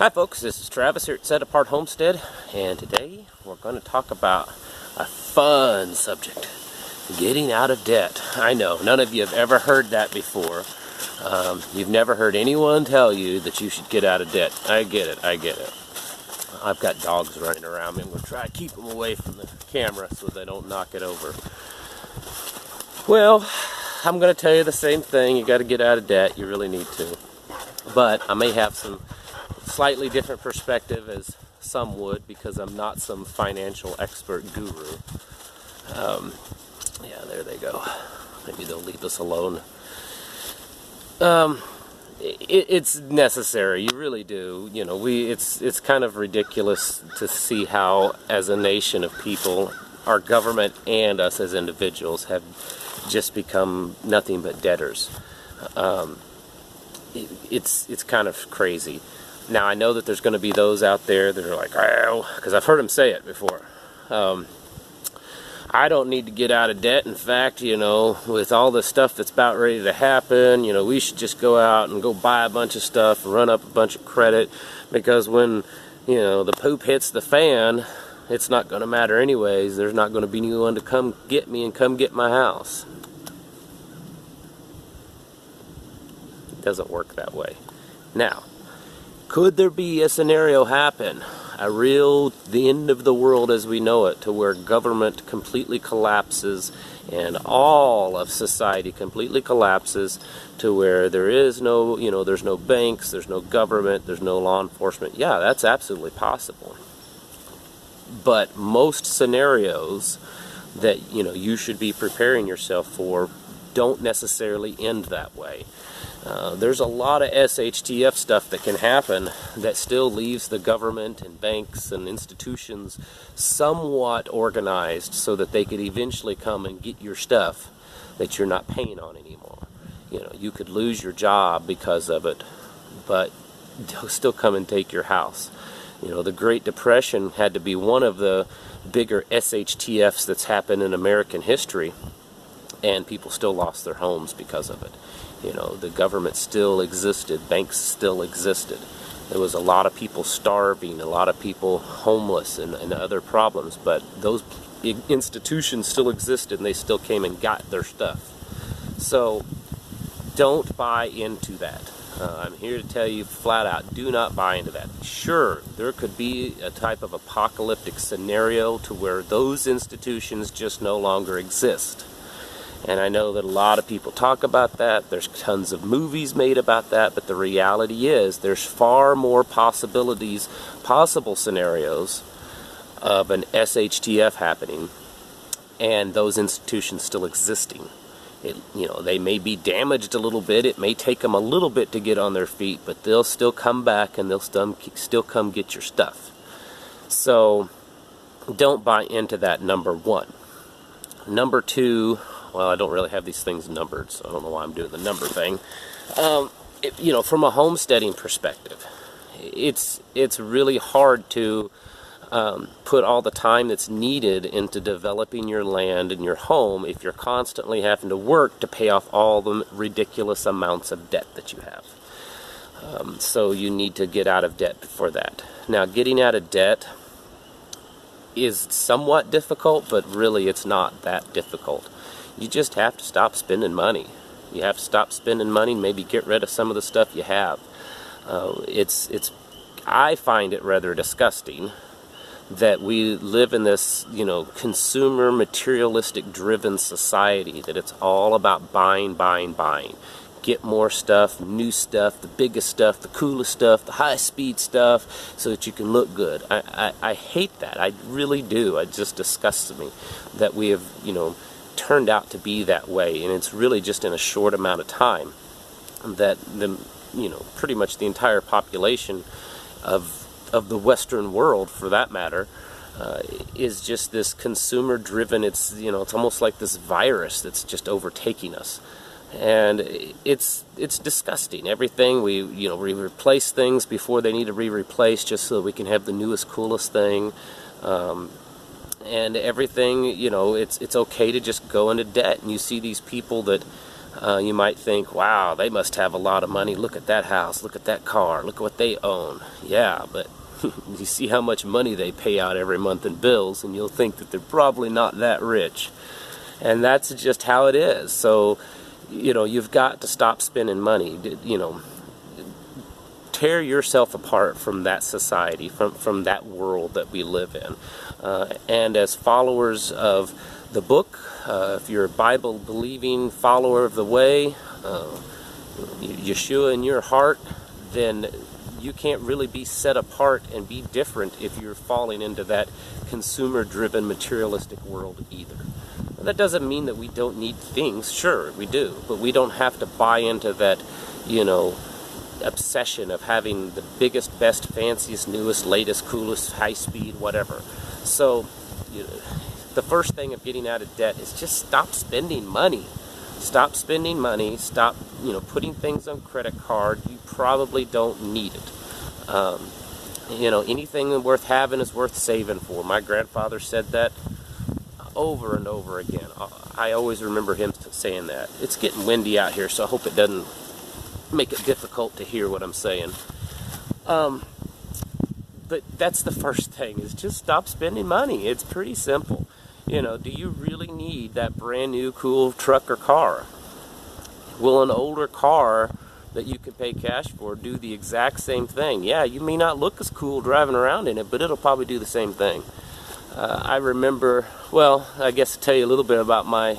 Hi folks, this is Travis here at Set Apart Homestead, and today we're going to talk about a fun subject, getting out of debt. I know, none of you have ever heard that before. You've never heard anyone tell you that you should get out of debt. I get it. I've got dogs running around me. I'm going to try to keep them away from the camera so they don't knock it over. Well, I'm going to tell you the same thing. You got to get out of debt. You really need to. But I may have some slightly different perspective as some would, because I'm not some financial expert guru. Yeah, there they go. Maybe they'll leave us alone. It's necessary. You really do. You know, it's kind of ridiculous to see how, as a nation of people, our government and us as individuals have just become nothing but debtors. It's kind of crazy. Now, I know that there's going to be those out there that are like, oh, because I've heard them say it before. I don't need to get out of debt. In fact, you know, with all the stuff that's about ready to happen, you know, we should just go out and go buy a bunch of stuff and run up a bunch of credit, because when, you know, the poop hits the fan, it's not going to matter anyways. There's not going to be anyone to come get me and come get my house. It doesn't work that way. Now, could there be a scenario happen, the end of the world as we know it, to where government completely collapses and all of society completely collapses, to where there is no, you know, there's no banks, there's no government, there's no law enforcement? Yeah, that's absolutely possible. But most scenarios that, you know, you should be preparing yourself for don't necessarily end that way. There's a lot of SHTF stuff that can happen that still leaves the government and banks and institutions somewhat organized so that they could eventually come and get your stuff that you're not paying on anymore. You know, you could lose your job because of it, but they'll still come and take your house. You know, the Great Depression had to be one of the bigger SHTFs that's happened in American history, and people still lost their homes because of it. You know, the government still existed, banks still existed. There was a lot of people starving, a lot of people homeless and other problems, but those institutions still existed and they still came and got their stuff. So don't buy into that. I'm here to tell you flat out, do not buy into that. Sure, there could be a type of apocalyptic scenario to where those institutions just no longer exist. And I know that a lot of people talk about that. There's tons of movies made about that, but the reality is there's far more possible scenarios of an SHTF happening and those institutions still existing. You know, they may be damaged a little bit. It may take them a little bit to get on their feet, but they'll still come back and they'll still come get your stuff. So don't buy into that, number one. Number two, well, I don't really have these things numbered, so I don't know why I'm doing the number thing. You know, from a homesteading perspective, it's really hard to put all the time that's needed into developing your land and your home if you're constantly having to work to pay off all the ridiculous amounts of debt that you have. So you need to get out of debt for that. Now, getting out of debt is somewhat difficult, but really it's not that difficult. You just have to stop spending money. You have to stop spending money and maybe get rid of some of the stuff you have. I find it rather disgusting that we live in this, you know, consumer, materialistic driven society, that it's all about buying. Get more stuff, new stuff, the biggest stuff, the coolest stuff, the high-speed stuff, so that you can look good. I hate that. I really do. It just disgusts me that we have, you know, turned out to be that way, and it's really just in a short amount of time that pretty much the entire population of the Western world, for that matter, is just this consumer-driven. It's, you know, it's almost like this virus that's just overtaking us. And it's disgusting. Everything we replace things before they need to be replaced just so that we can have the newest, coolest thing. And everything, you know, it's okay to just go into debt. And you see these people that You might think, wow, they must have a lot of money. Look at that house, look at that car, look at what they own. Yeah, but you see how much money they pay out every month in bills, and you'll think that they're probably not that rich. And that's just how it is. So, you know, you've got to stop spending money. You know, tear yourself apart from that society, from that world that we live in. And as followers of the book, if you're a Bible-believing follower of the way, Yeshua in your heart, then you can't really be set apart and be different if you're falling into that consumer-driven, materialistic world either. Now, that doesn't mean that we don't need things. Sure, we do. But we don't have to buy into that, you know, obsession of having the biggest, best, fanciest, newest, latest, coolest, high-speed, whatever. So, you know, the first thing of getting out of debt is just stop spending money. Stop spending money. Stop, you know, putting things on credit card. You probably don't need it. You know, anything worth having is worth saving for. My grandfather said that over and over again. I always remember him saying that. It's getting windy out here, so I hope it doesn't make it difficult to hear what I'm saying. But that's the first thing, is just stop spending money. It's pretty simple. You know, do you really need that brand new cool truck or car? Will an older car that you can pay cash for do the exact same thing? Yeah, you may not look as cool driving around in it, but it'll probably do the same thing. I remember, well, I guess to tell you a little bit about my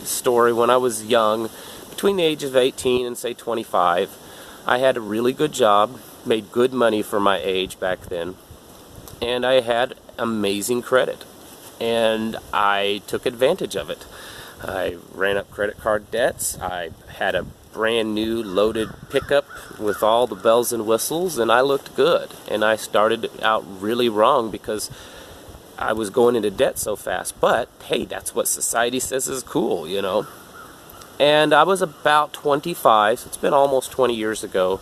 story. When I was young, between the ages of 18 and say 25, I had a really good job, made good money for my age back then, and I had amazing credit. And I took advantage of it. I ran up credit card debts. I had a brand new loaded pickup with all the bells and whistles, and I looked good. And I started out really wrong because I was going into debt so fast. But hey, that's what society says is cool, you know. And I was about 25, so it's been almost 20 years ago,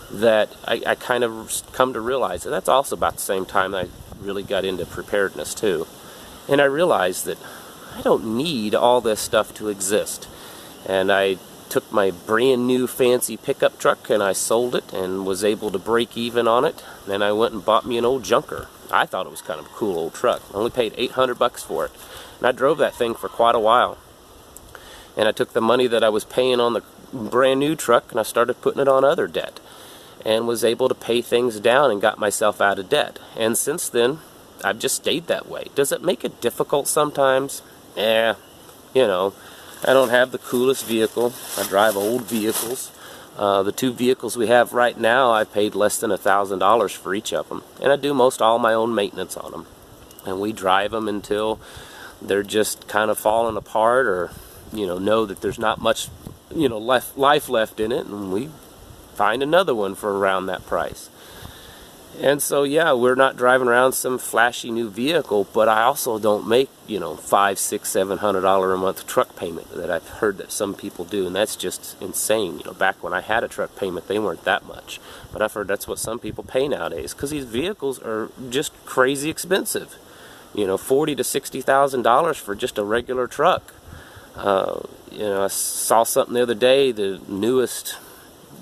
that I kind of come to realize that that's also about the same time that I really got into preparedness too. And I realized that I don't need all this stuff to exist. And I took my brand new fancy pickup truck and I sold it and was able to break even on it. Then I went and bought me an old junker. I thought it was kind of a cool old truck. I only paid $800 for it. And I drove that thing for quite a while. And I took the money that I was paying on the brand new truck and I started putting it on other debt. And was able to pay things down and got myself out of debt. And since then, I've just stayed that way. Does it make it difficult sometimes? You know, I don't have the coolest vehicle. I drive old vehicles. The two vehicles we have right now, I paid less than $1,000 for each of them. And I do most all my own maintenance on them. And we drive them until they're just kind of falling apart, or, you know that there's not much, you know, life left in it, and we find another one for around that price. And so, yeah, we're not driving around some flashy new vehicle, but I also don't make, you know, $500, $600, $700 a month truck payment that I've heard that some people do, and that's just insane. You know, back when I had a truck payment, they weren't that much, but I've heard that's what some people pay nowadays, because these vehicles are just crazy expensive. You know, $40,000 to $60,000 for just a regular truck. You know, I saw something the other day, the newest,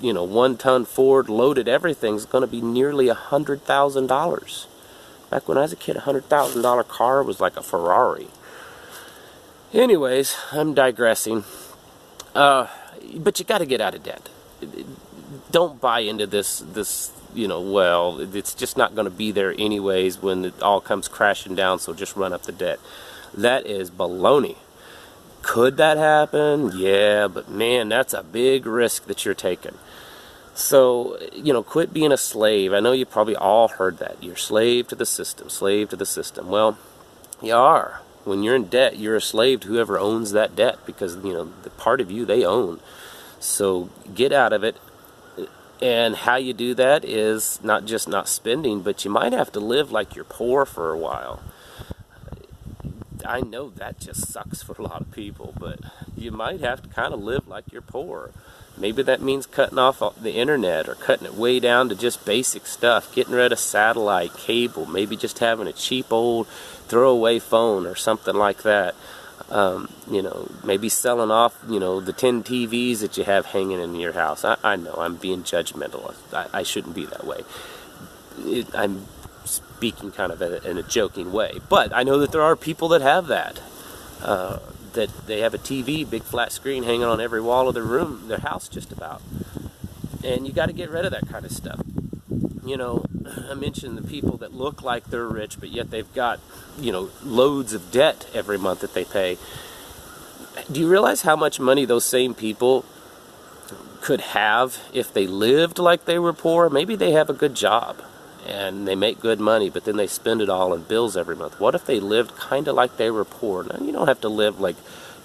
you know, 1-ton Ford loaded everything's going to be nearly $100,000. Back when I was a kid, a $100,000 car was like a Ferrari. Anyways, I'm digressing. But you got to get out of debt. Don't buy into this, you know, well, it's just not going to be there anyways when it all comes crashing down, so just run up the debt. That is baloney. Could that happen? Yeah, but man, that's a big risk that you're taking. So, you know, quit being a slave. I know you probably all heard that. You're slave to the system, slave to the system. Well, you are. When you're in debt, you're a slave to whoever owns that debt, because, you know, the part of you they own. So get out of it. And how you do that is not just not spending, but you might have to live like you're poor for a while. I know that just sucks for a lot of people, but you might have to kind of live like you're poor. Maybe that means cutting off the internet, or cutting it way down to just basic stuff, getting rid of satellite, cable, maybe just having a cheap old throwaway phone or something like that. You know, maybe selling off, you know, the 10 TVs that you have hanging in your house. I know I'm being judgmental. I shouldn't be that way. I'm speaking kind of in a joking way. But I know that there are people that have that. That they have a TV, big flat screen hanging on every wall of their room, their house just about. And you got to get rid of that kind of stuff. You know, I mentioned the people that look like they're rich, but yet they've got, you know, loads of debt every month that they pay. Do you realize how much money those same people could have if they lived like they were poor? Maybe they have a good job and they make good money, but then they spend it all on bills every month. What if they lived kind of like they were poor? Now, you don't have to live like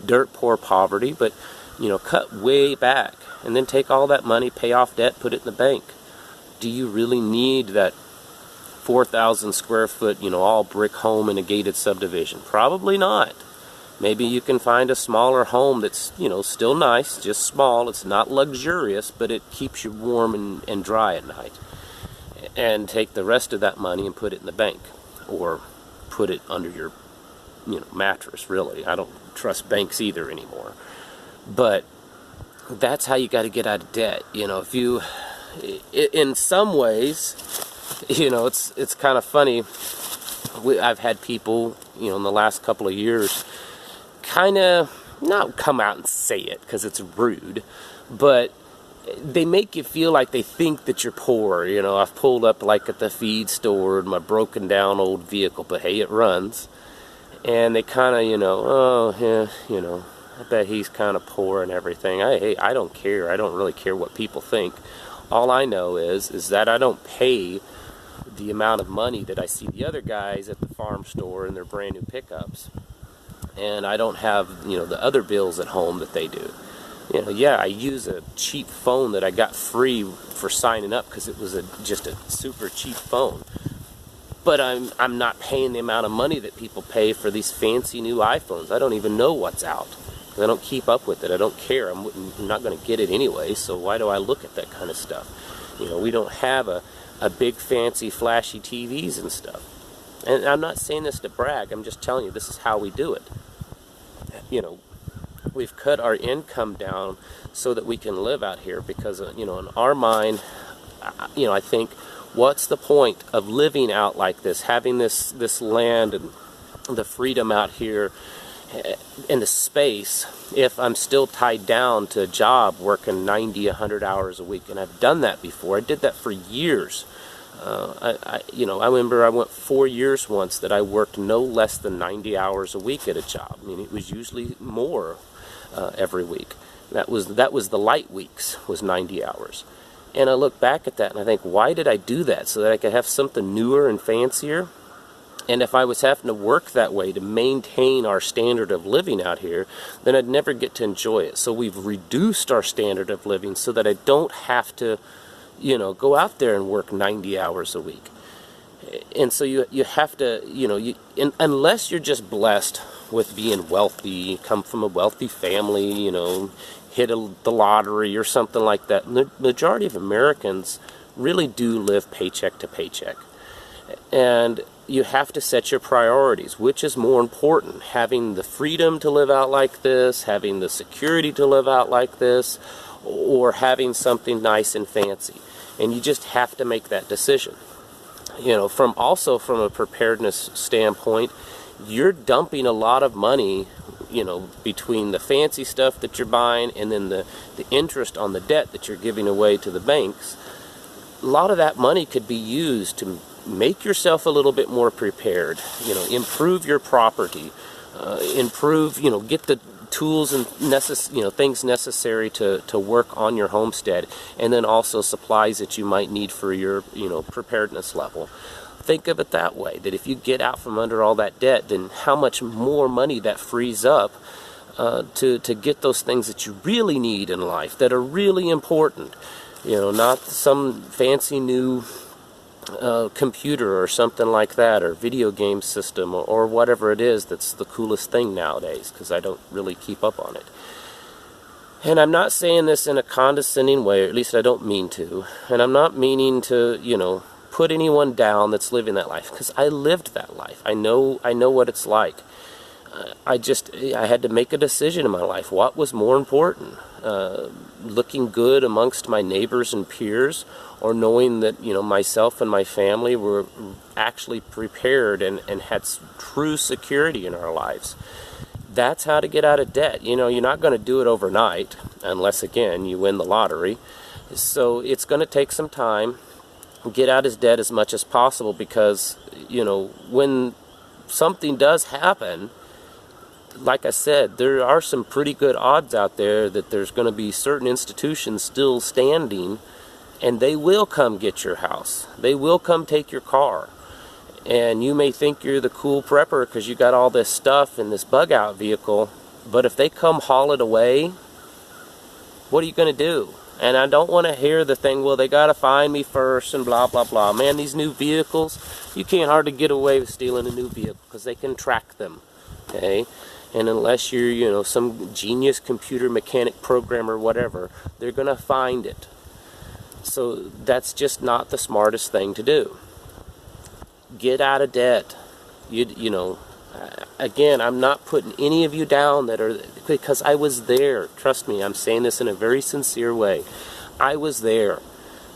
dirt poor poverty, but, you know, cut way back and then take all that money, pay off debt, put it in the bank. Do you really need that 4,000 square foot, you know, all brick home in a gated subdivision? Probably not. Maybe you can find a smaller home that's, you know, still nice, just small. It's not luxurious, but it keeps you warm and dry at night. And take the rest of that money and put it in the bank, or put it under your, you know, mattress. Really, I don't trust banks either anymore. But that's how you got to get out of debt. You know, if you, in some ways, you know, it's kind of funny. I've had people, you know, in the last couple of years, kind of not come out and say it because it's rude, but they make you feel like they think that you're poor. You know, I've pulled up like at the feed store in my broken down old vehicle, but hey, it runs. And they kind of, you know, oh, yeah, you know, I bet he's kind of poor and everything. Hey, I don't care. I don't really care what people think. All I know is that I don't pay the amount of money that I see the other guys at the farm store in their brand new pickups. And I don't have, you know, the other bills at home that they do. You know, yeah, I use a cheap phone that I got free for signing up because it was just a super cheap phone. But I'm not paying the amount of money that people pay for these fancy new iPhones. I don't even know what's out. I don't keep up with it. I don't care. I'm not going to get it anyway, so why do I look at that kind of stuff? You know, we don't have a big fancy flashy TVs and stuff. And I'm not saying this to brag. I'm just telling you this is how we do it. You know, we've cut our income down so that we can live out here because, you know, in our mind, you know, I think, what's the point of living out like this, having this land and the freedom out here in the space if I'm still tied down to a job working 90, 100 hours a week? And I've done that before. I did that for years. You know, I remember I went 4 years once that I worked no less than 90 hours a week at a job. I mean, it was usually more every week. That was the light weeks, was 90 hours. And I look back at that and I think, why did I do that? So that I could have something newer and fancier? And if I was having to work that way to maintain our standard of living out here, then I'd never get to enjoy it. So we've reduced our standard of living so that I don't have to, you know, go out there and work 90 hours a week. And so you have to, you know, unless you're just blessed with being wealthy, come from a wealthy family, you know, hit the lottery or something like that. And the majority of Americans really do live paycheck to paycheck. And you have to set your priorities. Which is more important? Having the freedom to live out like this, having the security to live out like this, or having something nice and fancy? And you just have to make that decision. You know, from a preparedness standpoint, you're dumping a lot of money, you know, between the fancy stuff that you're buying and then the interest on the debt that you're giving away to the banks. A lot of that money could be used to make yourself a little bit more prepared, you know, improve your property, improve, you know, get the tools and things necessary to work on your homestead, and then also supplies that you might need for your, you know, preparedness level. Think of it that way, that if you get out from under all that debt, then how much more money that frees up to get those things that you really need in life, that are really important. You know, not some fancy new computer or something like that, or video game system, or whatever it is that's the coolest thing nowadays, because I don't really keep up on it. And I'm not saying this in a condescending way, or at least I don't mean to, and I'm not meaning to, you know, put anyone down that's living that life, because I lived that life. I know what it's like. I had to make a decision in my life. What was more important? Looking good amongst my neighbors and peers, or knowing that, you know, myself and my family were actually prepared and had true security in our lives. That's how to get out of debt. You know, you're not going to do it overnight unless, again, you win the lottery. So it's going to take some time. Get out of debt as much as possible, because, you know, when something does happen, like I said, there are some pretty good odds out there that there's going to be certain institutions still standing, and they will come get your house. They will come take your car. And you may think you're the cool prepper because you got all this stuff in this bug out vehicle, but if they come haul it away, what are you going to do? And I don't want to hear the thing, well, they got to find me first and blah, blah, blah. Man, these new vehicles, you can't hardly get away with stealing a new vehicle because they can track them, okay? And unless you're, you know, some genius computer mechanic programmer, whatever, they're going to find it. So that's just not the smartest thing to do. Get out of debt. You know, again, I'm not putting any of you down that are, because I was there. Trust me, I'm saying this in a very sincere way. I was there.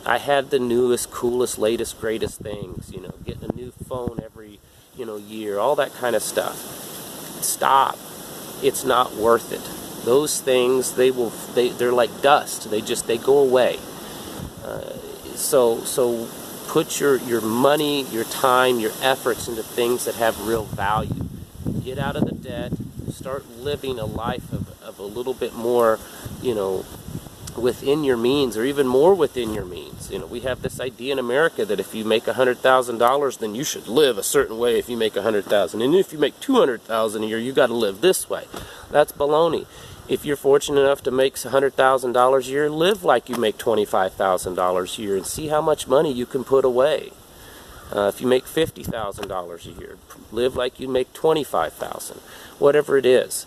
I had the newest, coolest, latest, greatest things, you know, getting a new phone every, you know, year, all that kind of stuff. Stop. It's not worth it. Those things, they're like dust. They go away. So put your money, your time, your efforts into things that have real value. Get out of the debt. Start living a life of a little bit more, you know, within your means, or even more within your means. You know, we have this idea in America that if you make $100,000, then you should live a certain way. If you make $100,000, and if you make $200,000 a year, you got to live this way. That's baloney. If you're fortunate enough to make $100,000 a year, live like you make $25,000 a year, and see how much money you can put away. If you make $50,000 a year, live like you make $25,000. Whatever it is.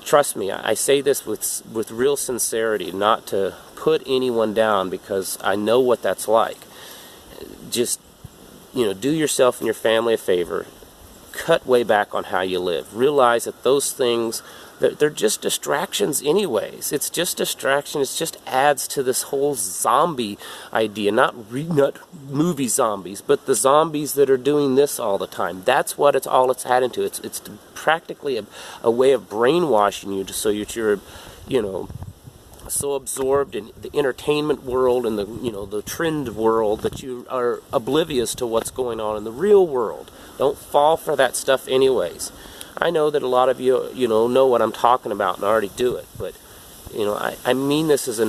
Trust me, I say this with real sincerity, not to put anyone down, because I know what that's like. Just, you know, do yourself and your family a favor. Cut way back on how you live. Realize that those things, they're just distractions anyways. It's just distraction. It just adds to this whole zombie idea. Not movie zombies, but the zombies that are doing this all the time. That's what it's adding to. It's practically a way of brainwashing you, so you're, you know, so absorbed in the entertainment world and the, you know, the trend world, that you are oblivious to what's going on in the real world. Don't fall for that stuff anyways. I know that a lot of you, you know what I'm talking about and already do it, but, you know, I mean this as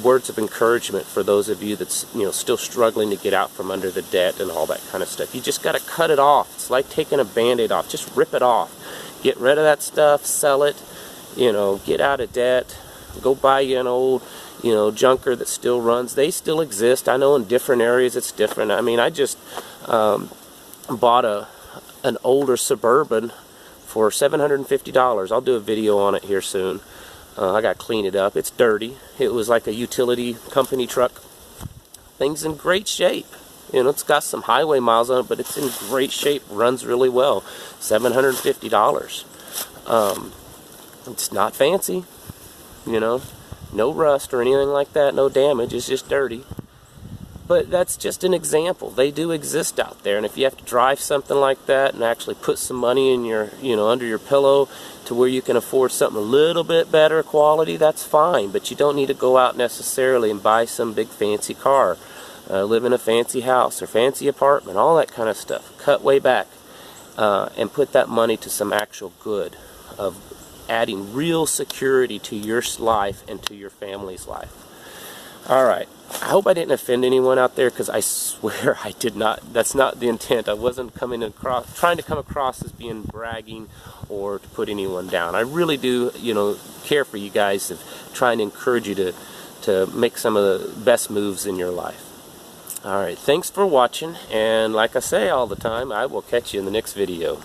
words of encouragement for those of you that's, you know, still struggling to get out from under the debt and all that kind of stuff. You just got to cut it off. It's like taking a Band-Aid off. Just rip it off. Get rid of that stuff. Sell it. You know, get out of debt. Go buy you an old, you know, junker that still runs. They still exist. I know in different areas it's different. I mean, I just bought an older Suburban for $750. I'll do a video on it here soon. I got to clean it up. It's dirty. It was like a utility company truck. Thing's in great shape. You know, it's got some highway miles on it, but it's in great shape. Runs really well. $750. It's not fancy. You know, no rust or anything like that. No damage. It's just dirty. But that's just an example. They do exist out there, and if you have to drive something like that and actually put some money in your, you know, under your pillow to where you can afford something a little bit better quality, that's fine. But you don't need to go out necessarily and buy some big fancy car, live in a fancy house or fancy apartment, all that kind of stuff. Cut way back and put that money to some actual good of adding real security to your life and to your family's life. Alright, I hope I didn't offend anyone out there, because I swear I did not. That's not the intent. I wasn't trying to come across as being bragging or to put anyone down. I really do, you know, care for you guys, of trying to encourage you to make some of the best moves in your life. Alright, thanks for watching, and like I say all the time, I will catch you in the next video.